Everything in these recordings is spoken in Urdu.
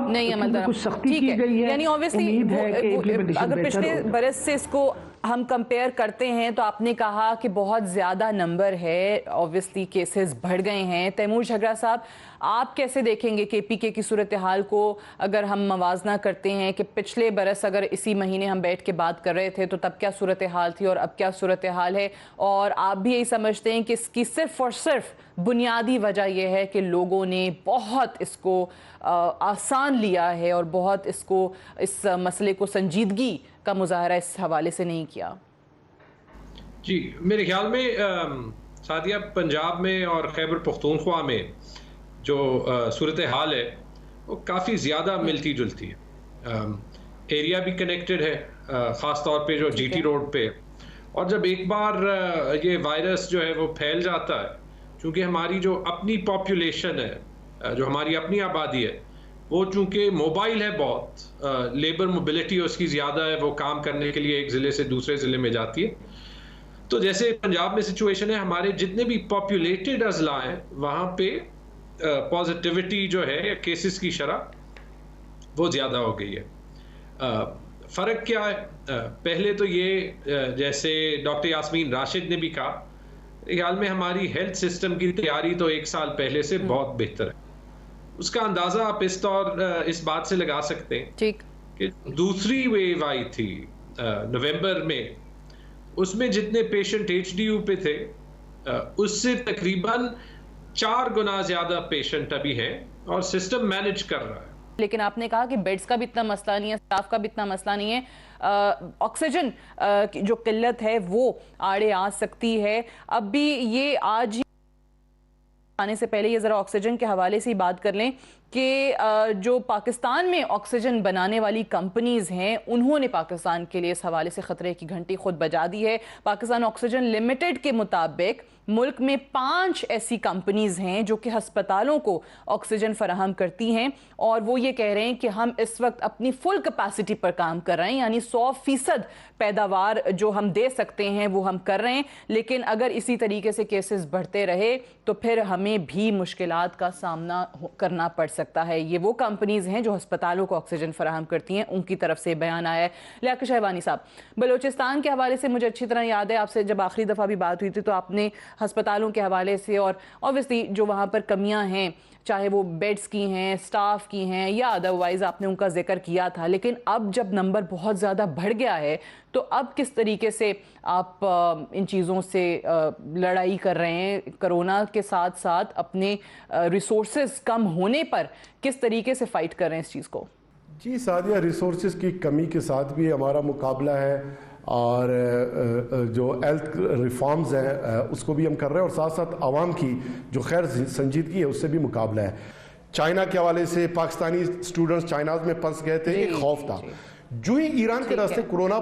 اب نہیں عمل کچھ سختی کی گئی ہے، یعنی امید ہے کہ implementation اگر بہتر پچھلے ہوگا۔ برس سے اس کو ہم کمپیئر کرتے ہیں تو آپ نے کہا کہ بہت زیادہ نمبر ہے، obviously کیسز بڑھ گئے ہیں۔ تیمور جھگڑا صاحب، آپ کیسے دیکھیں گے کے پی کے کی صورتحال کو اگر ہم موازنہ کرتے ہیں کہ پچھلے برس اگر اسی مہینے ہم بیٹھ کے بات کر رہے تھے تو تب کیا صورتحال تھی اور اب کیا صورتحال ہے؟ اور آپ بھی یہی سمجھتے ہیں کہ اس کی صرف اور صرف بنیادی وجہ یہ ہے کہ لوگوں نے بہت اس کو آسان لیا ہے اور بہت اس مسئلے کو سنجیدگی کا مظاہرہ اس حوالے سے نہیں کیا؟ جی میرے خیال میں سعدیہ، پنجاب میں اور خیبر پختونخوا میں جو صورتحال ہے وہ کافی زیادہ ملتی جلتی ہے۔ ایریا بھی کنیکٹڈ ہے، خاص طور پہ جو جی ٹی روڈ پہ، اور جب ایک بار یہ وائرس جو ہے وہ پھیل جاتا ہے، چونکہ ہماری جو اپنی پاپولیشن ہے، جو ہماری اپنی آبادی ہے، وہ چونکہ موبائل ہے، بہت لیبر موبلٹی اس کی زیادہ ہے، وہ کام کرنے کے لیے ایک ضلع سے دوسرے ضلع میں جاتی ہے۔ تو جیسے پنجاب میں سچویشن ہے، ہمارے جتنے بھی پاپولیٹڈ اضلاع ہیں وہاں پہ پازیٹیوٹی جو ہے یا کیسز کی شرح وہ زیادہ ہو گئی ہے۔ فرق کیا ہے؟ پہلے تو یہ جیسے ڈاکٹر یاسمین راشد نے بھی کہا، خیال میں ہماری ہیلتھ سسٹم کی تیاری تو ایک سال پہلے سے بہت بہتر ہے۔ اس کا اندازہ آپ اس بات سے لگا سکتے ہیں کہ دوسری ویو آئی تھی نومبر میں، اس میں جتنے پیشنٹ ایچ ڈی یو پہ تھے اس سے تقریباً 4 گنا زیادہ پیشنٹ ابھی ہیں اور سسٹم مینج کر رہا ہے۔ لیکن آپ نے کہا کہ بیڈز کا بھی اتنا مسئلہ نہیں ہے، سٹاف کا بھی اتنا مسئلہ نہیں ہے، آکسیجن جو قلت ہے وہ آڑے آ سکتی ہے۔ اب بھی یہ آج ہی آنے سے پہلے یہ ذرا آکسیجن کے حوالے سے بات کر لیں کہ جو پاکستان میں آکسیجن بنانے والی کمپنیز ہیں انہوں نے پاکستان کے لیے اس حوالے سے خطرے کی گھنٹی خود بجا دی ہے۔ پاکستان آکسیجن لمیٹڈ کے مطابق ملک میں 5 ایسی کمپنیز ہیں جو کہ ہسپتالوں کو آکسیجن فراہم کرتی ہیں، اور وہ یہ کہہ رہے ہیں کہ ہم اس وقت اپنی فل کیپیسٹی پر کام کر رہے ہیں، یعنی 100% پیداوار جو ہم دے سکتے ہیں وہ ہم کر رہے ہیں، لیکن اگر اسی طریقے سے کیسز بڑھتے رہے تو پھر ہمیں بھی مشکلات کا سامنا کرنا پڑ سکتا ہے۔ یہ وہ کمپنیز ہیں جو ہسپتالوں کو آکسیجن فراہم کرتی ہیں، ان کی طرف سے بیان آیا ہے۔ لیاقت شہبانی صاحب، بلوچستان کے حوالے سے مجھے اچھی طرح یاد ہے آپ سے جب آخری دفعہ بھی بات ہوئی تھی تو آپ نے ہسپتالوں کے حوالے سے اور obviously جو وہاں پر کمیاں ہیں، چاہے وہ بیڈز کی ہیں، سٹاف کی ہیں یا ادروائز، آپ نے ان کا ذکر کیا تھا، لیکن اب جب نمبر بہت زیادہ بڑھ گیا ہے تو اب کس طریقے سے آپ ان چیزوں سے لڑائی کر رہے ہیں؟ کرونا کے ساتھ ساتھ اپنے ریسورسز کم ہونے پر کس طریقے سے فائٹ کر رہے ہیں اس چیز کو؟ جی سعدیہ، ریسورسز کی کمی کے ساتھ بھی ہمارا مقابلہ ہے، اور جو ہیلتھ ریفارمز ہیں اس کو بھی ہم کر رہے ہیں، اور ساتھ ساتھ عوام کی جو خیر سنجیدگی ہے اس سے بھی مقابلہ ہے۔ چائنا کے حوالے سے پاکستانی اسٹوڈنٹس چائناز میں پھنس گئے تھے، ایک خوف تھا۔ جو ہی ایران کے راستے کورونا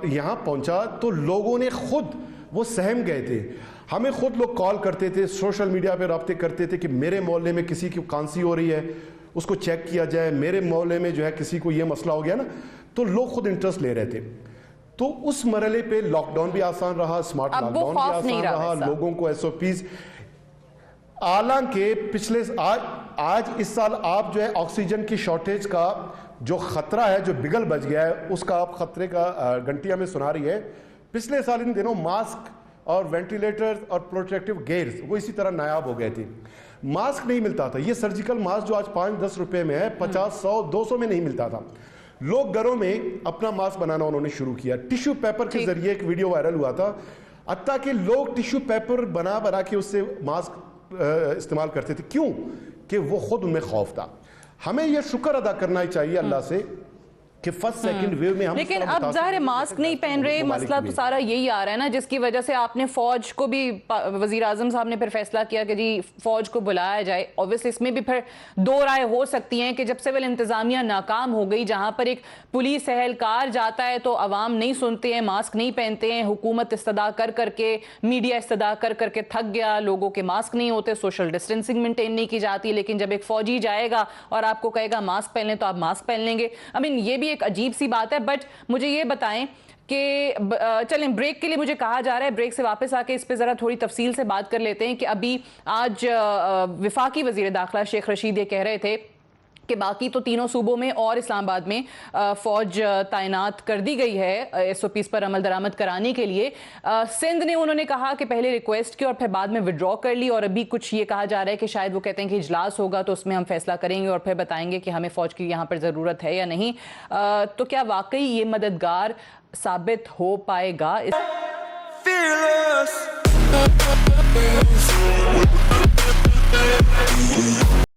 یہاں پہنچا تو لوگوں نے خود وہ سہم گئے تھے۔ ہمیں خود لوگ کال کرتے تھے، سوشل میڈیا پہ رابطے کرتے تھے کہ میرے محلے میں کسی کی کھانسی ہو رہی ہے، اس کو چیک کیا جائے، میرے محلے میں جو ہے کسی کو یہ مسئلہ ہو گیا نا، تو لوگ خود انٹرسٹ لے رہے تھے۔ تو اس مرحلے پہ لاک ڈاؤن بھی آسان رہا، اسمارٹ لاک ڈاؤن بھی آسان رہا، لوگوں کو ایس او پیز، حالانکہ آج اس سال آپ جو ہے آکسیجن کی شارٹیج کا جو خطرہ ہے، جو بگل بج گیا ہے، اس کا آپ خطرے کا گھنٹی ہمیں سنا رہی ہے۔ پچھلے سال ان دنوں ماسک اور وینٹیلیٹر اور پروٹیکٹیو گیئرز وہ اسی طرح نایاب ہو گئے تھے۔ ماسک نہیں ملتا تھا، یہ سرجیکل ماسک جو آج 5-10 روپے میں ہے، 50, 100, 200 میں نہیں ملتا تھا۔ لوگ گھروں میں اپنا ماسک بنانا انہوں نے شروع کیا، ٹیشو پیپر کے ذریعے ایک ویڈیو وائرل ہوا تھا، حتیٰ کہ لوگ ٹیشو پیپر بنا کے اس سے ماسک استعمال کرتے تھے۔ کیوں؟ کہ وہ خود ان میں خوف تھا۔ ہمیں یہ شکر ادا کرنا چاہیے اللہ سے کہ فرسٹ سیکنڈ ویو میں ہم، لیکن اب ظاہر ماسک نہیں پہن رہے، مسئلہ تو سارا یہی آ رہا ہے نا، جس کی وجہ سے آپ نے فوج کو بھی، وزیر اعظم صاحب نے پھر فیصلہ کیا کہ جی فوج کو بلایا جائے۔ اوبویسلی اس میں بھی پھر 2 رائے ہو سکتی ہیں کہ جب سول انتظامیہ ناکام ہو گئی، جہاں پر ایک پولیس اہلکار جاتا ہے تو عوام نہیں سنتے ہیں، ماسک نہیں پہنتے ہیں، حکومت استدعا کر کے، میڈیا استدعا کر کے تھک گیا، لوگوں کے ماسک نہیں ہوتے، سوشل ڈسٹینسنگ مینٹین نہیں کی جاتی، لیکن جب ایک فوجی جائے گا اور آپ کو کہے گا ماسک پہن لیں تو آپ ماسک پہن لیں گے۔ یہ بھی ایک عجیب سی بات ہے۔ بٹ مجھے یہ بتائیں کہ چلیں بریک کے لیے مجھے کہا جا رہا ہے، بریک سے واپس آ کے اس پہ ذرا تھوڑی تفصیل سے بات کر لیتے ہیں کہ ابھی آج وفاقی وزیر داخلہ شیخ رشید یہ کہہ رہے تھے کہ باقی تو تینوں صوبوں میں اور اسلام آباد میں فوج تعینات کر دی گئی ہے SOPs پر عمل درآمد کرانے کے لیے. سندھ نے انہوں نے کہا کہ پہلے ریکویسٹ کی اور پھر بعد میں وڈرا کر لی, اور ابھی کچھ یہ کہا جا رہا ہے کہ شاید وہ کہتے ہیں کہ اجلاس ہوگا تو اس میں ہم فیصلہ کریں گے اور پھر بتائیں گے کہ ہمیں فوج کی یہاں پر ضرورت ہے یا نہیں. تو کیا واقعی یہ مددگار ثابت ہو پائے گا؟